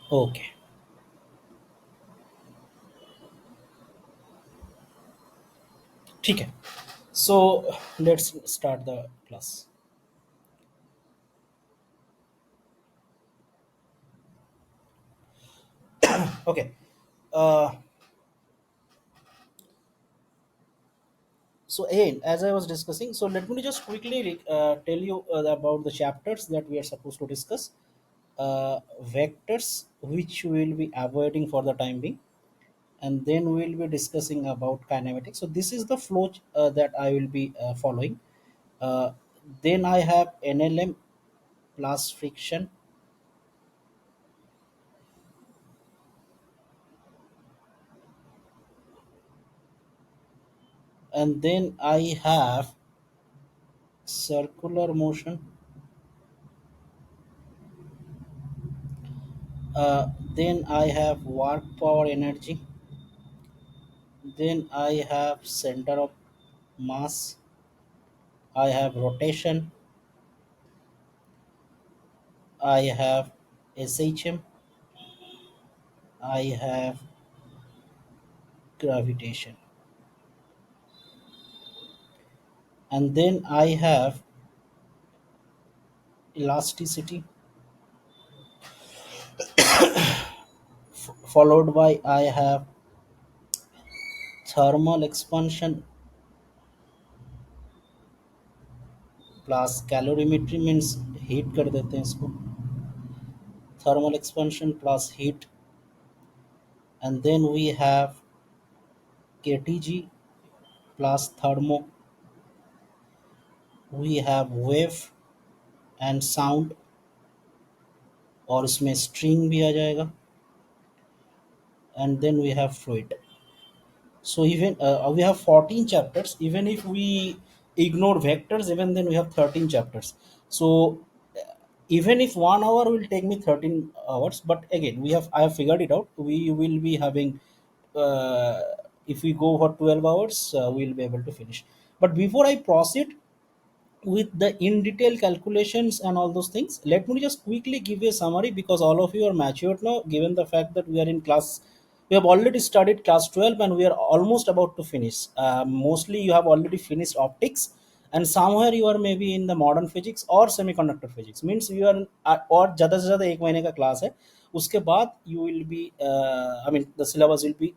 Okay, ठीक है. So let's start the class. Okay. Uh, so again, as I was discussing, so let me just quickly tell you about the chapters that we are supposed to discuss. Vectors, which we will be avoiding for the time being, and then we will be discussing about kinematics. So this is the flow that I will be following. Uh, then I have NLM plus friction, and then I have circular motion. Then I have work power energy. Then I have center of mass. I have rotation. I have SHM. I have gravitation. And then I have elasticity, followed by I have thermal expansion plus calorimetry means heat कर देते हैं इसको, thermal expansion plus heat. And then we have KTG plus thermo. We have wave and sound, और उसमें string भी आ जाएगा. And then we have fluid. So even we have 14 chapters. Even if we ignore vectors, even then we have 13 chapters. So even if 1 hour will take me 13 hours, but again I have figured it out. We will be having uh, if we go for 12 hours, we'll be able to finish. But before I proceed with the in detail calculations and all those things, let me just quickly give you a summary, because all of you are matured now, given the fact that we are in class, we have already studied class 12 and we are almost about to finish. Mostly you have already finished optics, and somewhere you are maybe in the modern physics or semiconductor physics, means you are और ज़्यादा से ज़्यादा एक महीने का class है. उसके बाद you will be I mean the syllabus will be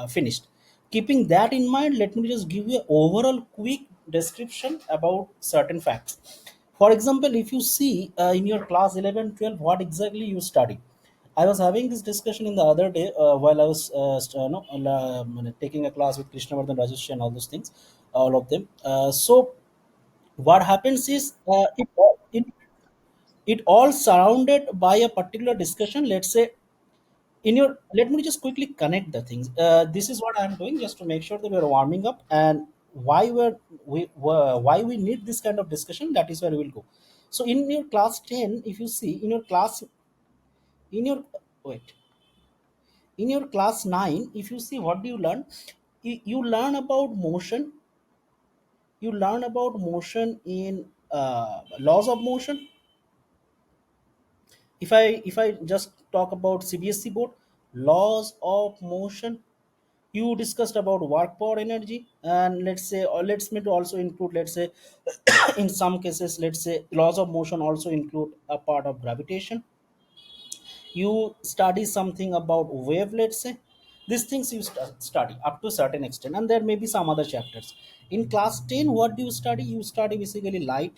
finished. Keeping that in mind, let me just give you an overall quick description about certain facts. For example, if you see in your class 11, 12, what exactly you study. I was having this discussion in the other day while I was no, taking a class with Krishnavardhan, Rajesh, and all those things, all of them. So what happens is it all surrounded by a particular discussion. Let's say in your, let me just quickly connect the things. This is what I'm doing just to make sure that we're warming up, and why we need this kind of discussion, that is where we will go. So in your class 10, if you see in your class, in your, wait, in your class 9, if you see, what do you learn? You learn about motion. You learn about motion in laws of motion. If I just talk about CBSC board, laws of motion, you discussed about work power energy, and let's say, or let's me to also include, let's say, in some cases, let's say laws of motion also include a part of gravitation. You study something about wave, let's say. These things you study up to a certain extent, and there may be some other chapters. In class 10, what do you study? You study basically light.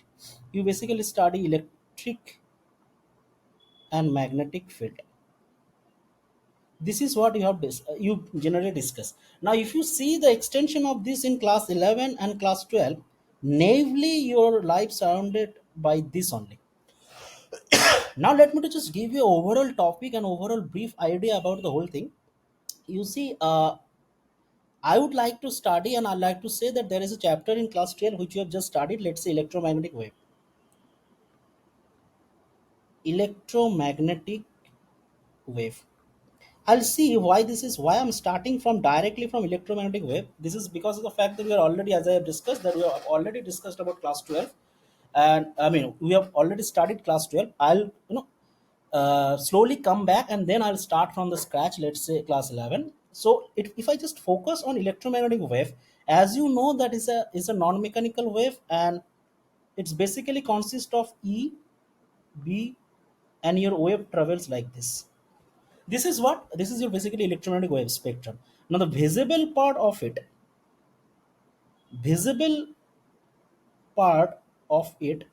You basically study electric and magnetic field. This is what you have you generally discuss. Now if you see the extension of this in class 11 and class 12, naively your life surrounded by this only. Now let me to just give you overall topic and overall brief idea about the whole thing. You see, I would like to study, and I like to say that there is a chapter in class 12 which you have just studied, let's say electromagnetic wave. Electromagnetic wave, I'll see why this is, why I'm starting from directly from electromagnetic wave. This is because of the fact that we are already, as I have discussed, that we have already discussed about class 12, and I mean we have already studied class 12. I'll slowly come back, and then I'll start from the scratch, let's say class 11. So if I just focus on electromagnetic wave, as you know, that is a non-mechanical wave, and it's basically consists of E, B, and your wave travels like this. This is your basically electromagnetic wave spectrum. Now the visible part of it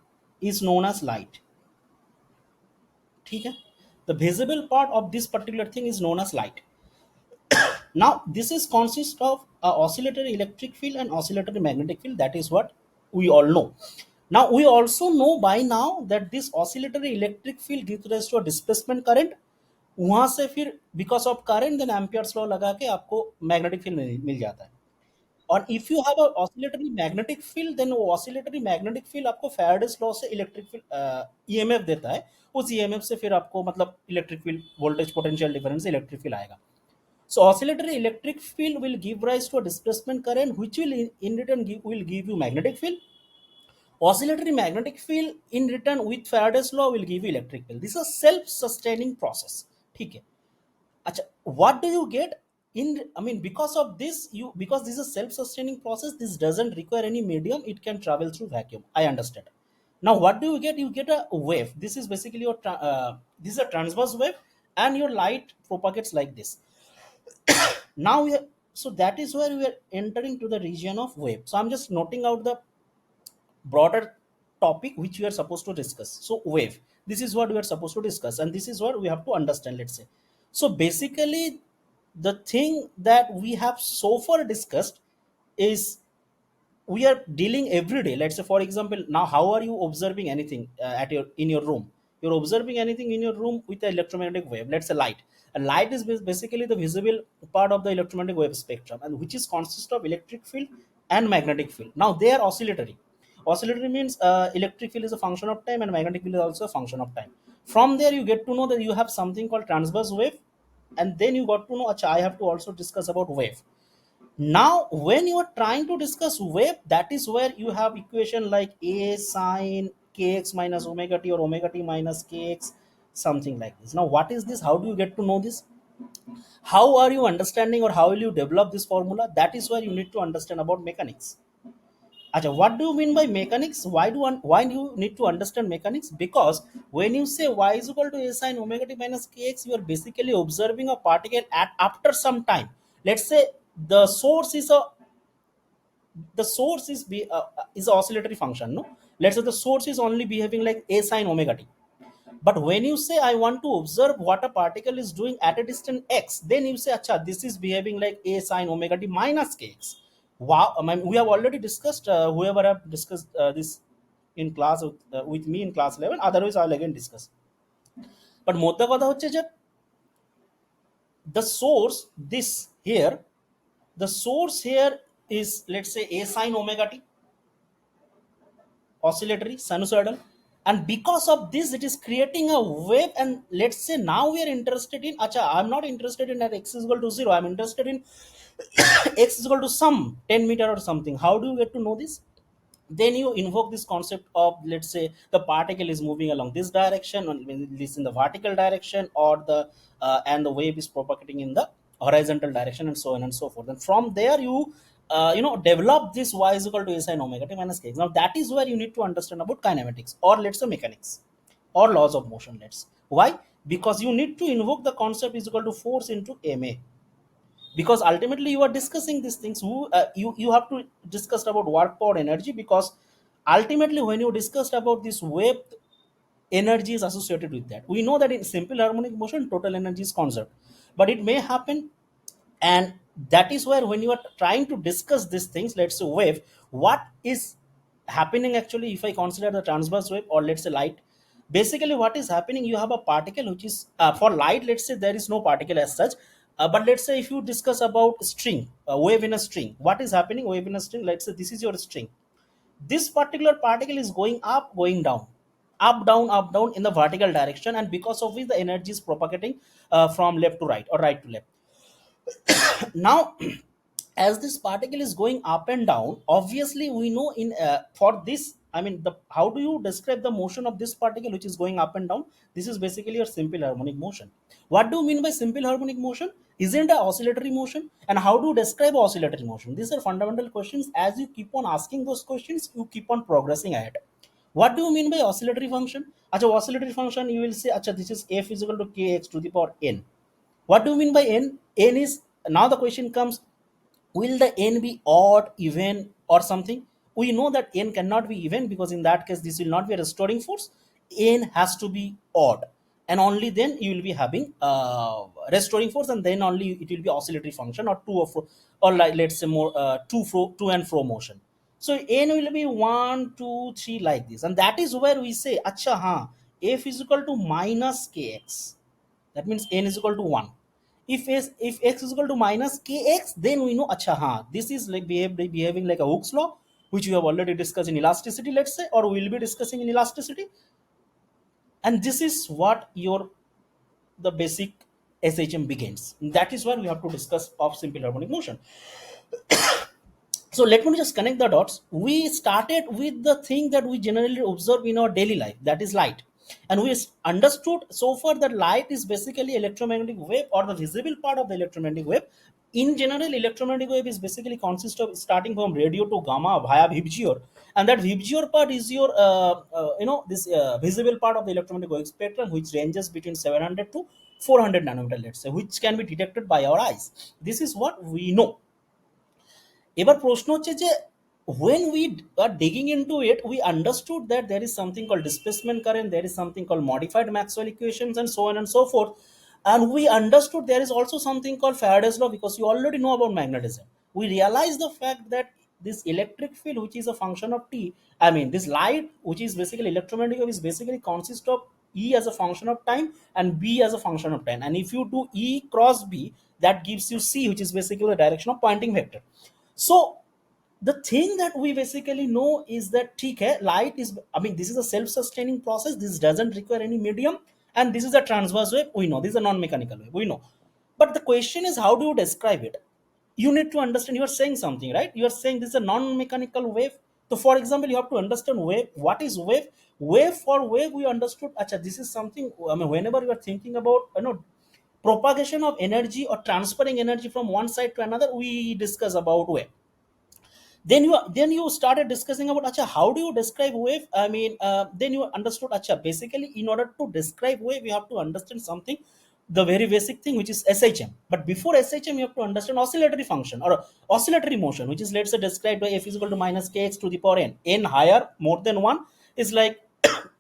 is known as light. ठीक है? The visible part of this particular thing is known as light. Now, this is consist of a oscillatory electric field and oscillatory magnetic field. That is what we all know. Now, we also know by now that this oscillatory electric field gives rise to a displacement current. वहां से फिर because of current then Ampere's law लगा के आपको magnetic field मिल जाता है. और if you have a oscillatory magnetic field, then वो ऑसिलेटरी मैग्नेटिक फील्ड आपको फैराडेस लॉ से इलेक्ट्रिक फील्ड ईएमएफ देता है. उस ईएमएफ से फिर आपको मतलब electric field voltage potential difference electric field आएगा. So oscillatory electric field will give rise to a displacement current, which will in return will give you magnetic field. Oscillatory magnetic field in return with Faraday's law will give you electric field. This is a self-sustaining process. ठीक है. अच्छा, what do you get in? I mean, because of this, because this is a self-sustaining process, this doesn't require any medium. It can travel through vacuum. I understand. Now, what do you get? You get a wave. This is basically your this is a transverse wave, and your light propagates like this. Now so that is where we are entering to the region of wave. So I'm just noting out the broader topic which we are supposed to discuss. So wave, this is what we are supposed to discuss, and this is what we have to understand, let's say. So basically, the thing that we have so far discussed is we are dealing every day. Let's say for example, now how are you observing anything at your in your room? You're observing anything in your room with the electromagnetic wave, let's say light. A light is basically the visible part of the electromagnetic wave spectrum, and which is consist of electric field and magnetic field. Now they are oscillatory means electric field is a function of time and magnetic field is also a function of time. From there you get to know that you have something called transverse wave, and then you got to know, acha, I have to also discuss about wave. Now, when you are trying to discuss wave, that is where you have equation like A sine kx minus omega t or omega t minus kx, something like this. Now, what is this? How do you get to know this? How are you understanding, or how will you develop this formula? That is where you need to understand about mechanics. Acha, what do you mean by mechanics? Why do you need to understand mechanics? Because when you say y is equal to a sine omega t minus kx, you are basically observing a particle at after some time. Let's say the source is a is an oscillatory function. No, let's say the source is only behaving like a sine omega t. But when you say I want to observe what a particle is doing at a distance x, then you say, acha, this is behaving like a sine omega t minus kx. Wow, I mean, we have already discussed. Whoever have discussed this in class with me in class 11. Otherwise, I'll again discuss. But মোদ্দা কথা হচ্ছে যে the source this here, the source here is, let's say, a sine omega t, oscillatory sinusoidal, and because of this it is creating a wave. And let's say now we are interested in, acha, I'm not interested in that x is equal to 0, I'm interested in x is equal to some 10 meter or something. How do you get to know this? Then you invoke this concept of, let's say, the particle is moving along this direction, or this in the vertical direction, or the and the wave is propagating in the horizontal direction, and so on and so forth. And from there you develop this y is equal to a sine omega t minus kx. Now that is where you need to understand about kinematics, or let's say mechanics, or laws of motion. Why? Because you need to invoke the concept is equal to force into ma, because ultimately you are discussing these things. You have to discuss about work power energy, because ultimately when you discussed about this wave, energy is associated with that. We know that in simple harmonic motion total energy is conserved, but it may happen. And that is where when you are trying to discuss these things, let's say wave, what is happening actually, if I consider the transverse wave, or let's say light, basically what is happening, you have a particle which is for light, let's say there is no particle as such. But let's say if you discuss about string, a wave in a string, what is happening? Wave in a string, let's say this is your string. This particular particle is going up, going down, up down in the vertical direction, and because of which the energy is propagating from left to right or right to left. Now as this particle is going up and down, obviously we know in for this I mean, the how do you describe the motion of this particle which is going up and down? This is basically a simple harmonic motion. What do you mean by simple harmonic motion? Isn't a oscillatory motion? And how do you describe oscillatory motion? These are fundamental questions. As you keep on asking those questions, you keep on progressing ahead. What do you mean by oscillatory function? Acha, oscillatory function, you will say, acha, this is f is equal to kx to the power n. What do you mean by n? N is, now the question comes, will the n be odd, even, or something? We know that n cannot be even, because in that case this will not be a restoring force. N has to be odd, and only then you will be having restoring force, and then only it will be oscillatory function, or to or fro, or like, let's say more to and fro motion. So n will be 1 2 3 like this, and that is where we say, acha ha, f is equal to minus kx. That means n is equal to 1. If x is equal to minus kx, then we know, acha ha, this is like behaving like a Hooke's law, which we have already discussed in elasticity, let's say, or we will be discussing in elasticity. And this is what your the basic SHM begins. That is where we have to discuss of simple harmonic motion. So let me just connect the dots. We started with the thing that we generally observe in our daily life, that is light. And we understood so far that light is basically electromagnetic wave, or the visible part of the electromagnetic wave. In general, electromagnetic wave is basically consists of starting from radio to gamma via Vibgyor, and that Vibgyor part is your this visible part of the electromagnetic wave spectrum, which ranges between 700 to 400 nanometer, let's say, which can be detected by our eyes. This is what we know. এবার প্রশ্ন হচ্ছে যে, when we are digging into it, we understood that there is something called displacement current, there is something called modified Maxwell equations, and so on and so forth. And we understood there is also something called Faraday's law, because you already know about magnetism. We realized the fact that this electric field, which is a function of t, I mean this light, which is basically electromagnetic wave, is basically consist of e as a function of time and b as a function of time. And if you do e cross b, that gives you c, which is basically the direction of pointing vector. So the thing that we basically know is that ठीक light is, I mean, this is a self-sustaining process. This doesn't require any medium, and this is a transverse wave. We know this is a non-mechanical wave. We know, but the question is, how do you describe it? You need to understand. You are saying something, right? You are saying this is a non-mechanical wave. So, for example, you have to understand wave. What is wave? Wave, for wave, we understood. Acha, this is something. I mean, whenever you are thinking about propagation of energy or transferring energy from one side to another, we discuss about wave. Then you started discussing about, acha, how do you describe wave? I mean, then you understood, acha, basically in order to describe wave, you have to understand something, the very basic thing, which is SHM. But before SHM, you have to understand oscillatory function, or oscillatory motion, which is, let's say, described by f is equal to minus kx to the power n. N higher, more than 1, is like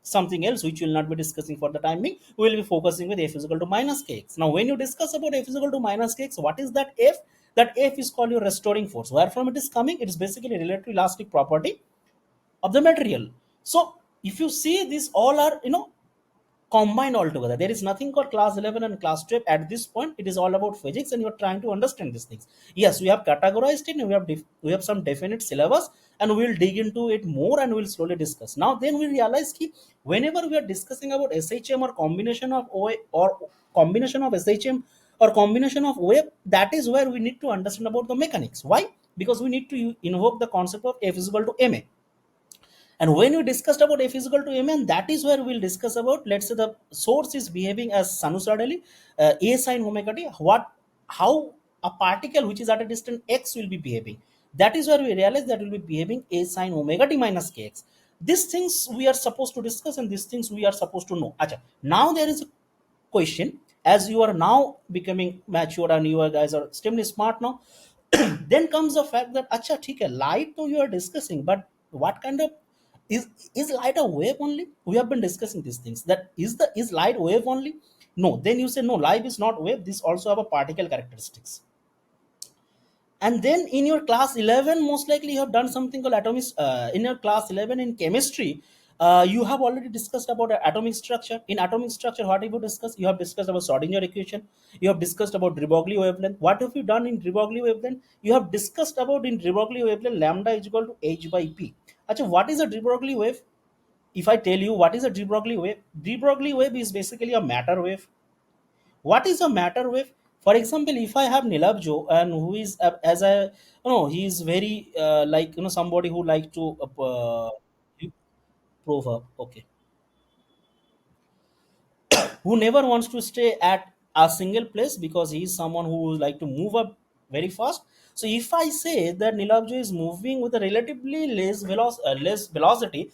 something else which we will not be discussing for the time being. We will be focusing with f is equal to minus kx. Now, when you discuss about f is equal to minus kx, what is that f? That f is called your restoring force. Where from it is coming? It is basically related to elastic property of the material. So if you see, these all are combined all together. There is nothing called class 11 and class 12 at this point. It is all about physics, and you are trying to understand these things. Yes, we have categorized it, and we have some definite syllabus, and we will dig into it more, and we will slowly discuss. Now then we realize that whenever we are discussing about SHM, or combination of OA, or combination of SHM, or combination of wave, that is where we need to understand about the mechanics. Why? Because we need to invoke the concept of F is equal to ma. And when we discussed about F is equal to Mn, that is where we'll discuss about, let's say, the source is behaving as sinusoidally, A sine omega t, how a particle which is at a distance x will be behaving. That is where we realize that will be behaving A sine omega t minus kx. These things we are supposed to discuss, and these things we are supposed to know. Acha. Now there is a question, as you are now becoming mature and you guys are extremely smart now. Then comes the fact that, acha, theek hai, light though you are discussing, but what kind of, is is light a wave only? We have been discussing these things, that is light wave only? No. Then you say, no, light is not wave, this also have a particle characteristics. And then in your class 11, most likely you have done something called atomic, in your class 11 in chemistry, you have already discussed about atomic structure. In atomic structure, what have you discussed? You have discussed about Schrodinger equation, you have discussed about de Broglie wavelength. What have you done in de Broglie wavelength? You have discussed about, in de Broglie wavelength, lambda is equal to h by p. Achha, what is a de Broglie wave? If I tell you what is a de Broglie wave, de Broglie wave is basically a matter wave. What is a matter wave? For example, if I have Nilabjo, and who is, as a, he is very, like, somebody who like to proverb. Okay, who never wants to stay at a single place because he is someone who would like to move up very fast. So if I say that Nilabjo is moving with a relatively less velocity,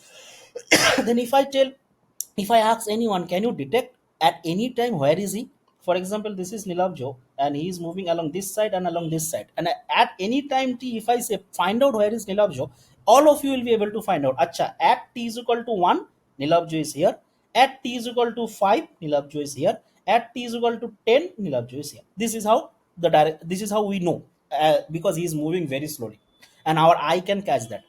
then if I ask anyone, can you detect at any time where is he? For example, this is Nilabjo and he is moving along this side and along this side, and at any time t, if I say find out where is Nilabjo, all of you will be able to find out. Acha, at t is equal to 1, Nilabjo is here. At t is equal to 5, Nilabjo is here. At t is equal to 10, Nilabjo is here. This is how this is how we know, because he is moving very slowly and our eye can catch that.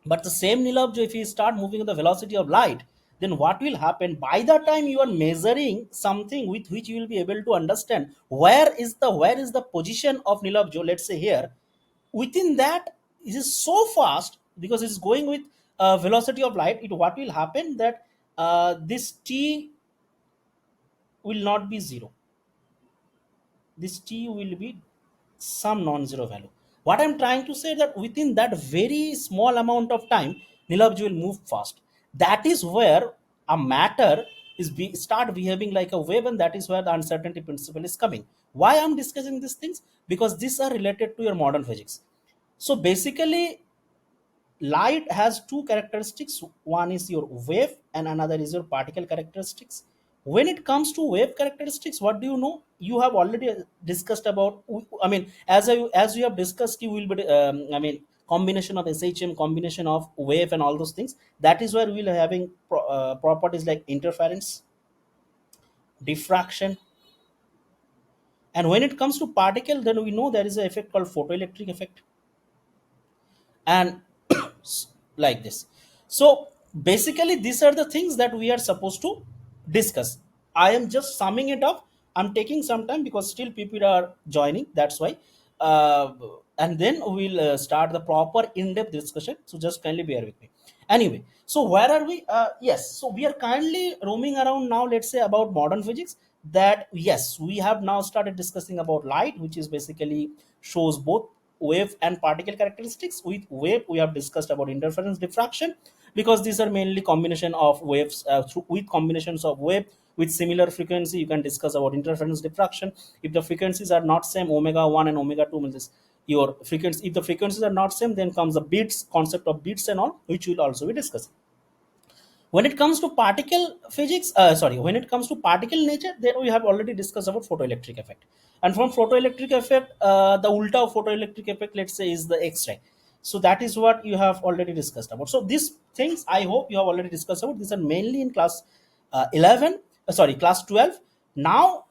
But the same Nilabjo, if you start moving at the velocity of light, then what will happen? By the time you are measuring something with which you will be able to understand where is the position of Nilabjo, let's say here, within that it is so fast because it's going with velocity of light. It what will happen that this t will not be zero, this t will be some non-zero value. What I'm trying to say that within that very small amount of time, Nilabji will move fast. That is where a matter start behaving like a wave, and that is where the uncertainty principle is coming. Why I'm discussing these things? Because these are related to your modern physics. So basically, light has two characteristics. One is your wave and another is your particle characteristics. When it comes to wave characteristics, what do you know? You have already discussed about, I mean, as you have discussed, you will be I mean, combination of SHM, combination of wave and all those things. That is where we'll having properties like interference, diffraction. And when it comes to particle, then we know there is an effect called photoelectric effect, and like this. So basically, these are the things that we are supposed to discuss. I am just summing it up. I'm taking some time because still people are joining, that's why. uh, and then we'll start the proper in-depth discussion, so just kindly bear with me. Anyway, so where are we? Yes, so we are kindly roaming around now, let's say, about modern physics. That, yes, we have now started discussing about light, which is basically shows both wave and particle characteristics. With wave, we have discussed about interference, diffraction, because these are mainly combination of waves. With combinations of wave with similar frequency, you can discuss about interference, diffraction. If the frequencies are not same, omega 1 and omega 2 means your frequency. If the frequencies are not same, then comes the beats, concept of beats and all, which we'll also be discussing. When it comes to particle physics, when it comes to particle nature, then we have already discussed about photoelectric effect. And from photoelectric effect, the ulta of photoelectric effect, let's say, is the X-ray. So that is what you have already discussed about. So these things, I hope you have already discussed about. These are mainly in class 11, class 12. Now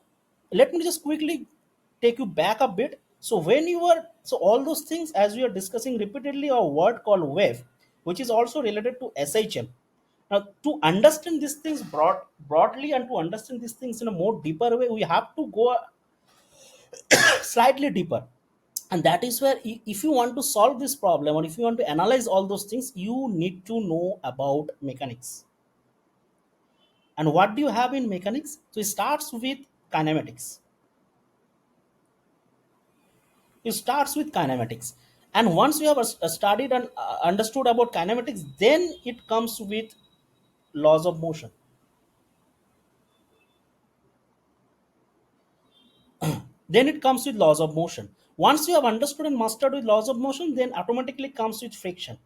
let me just quickly take you back a bit. So when you were, so all those things, as we are discussing repeatedly, a word called wave, which is also related to SHM. Now, to understand these things broadly, and to understand these things in a more deeper way, we have to go slightly deeper. And that is where, if you want to solve this problem, or if you want to analyze all those things, you need to know about mechanics. And what do you have in mechanics? So it starts with kinematics. It starts with kinematics. And once you have studied and understood about kinematics, then it comes with laws of motion. Then it comes with laws of motion. Once you have understood and mastered with laws of motion, then automatically comes with friction.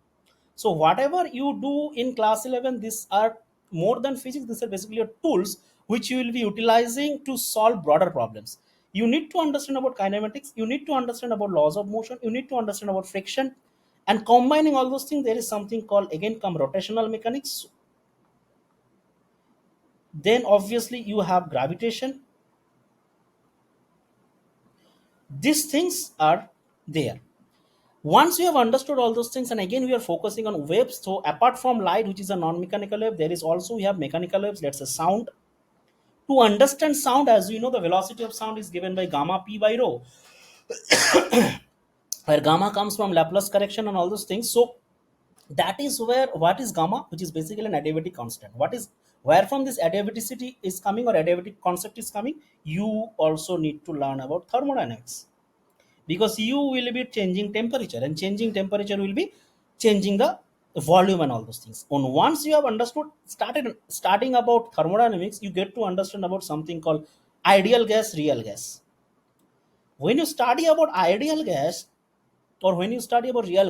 So whatever you do in class 11, these are more than physics. These are basically your tools which you will be utilizing to solve broader problems. You need to understand about kinematics, you need to understand about laws of motion, you need to understand about friction. And combining all those things, there is something called, again, come rotational mechanics. Then obviously you have gravitation. These things are there. Once you have understood all those things, and again, we are focusing on waves. So apart from light, which is a non-mechanical wave, there is also, we have mechanical waves. Let's say sound. To understand sound, as you know, the velocity of sound is given by gamma p by rho, where gamma comes from Laplace correction and all those things. So that is where, what is gamma, which is basically an adiabatic constant. What is, where from this adiabaticity is coming, or adiabatic concept is coming? You also need to learn about thermodynamics, because you will be changing temperature, and changing temperature will be changing the volume and all those things. On once you have understood starting about thermodynamics, you get to understand about something called ideal gas, real gas. When you study about ideal gas or when you study about real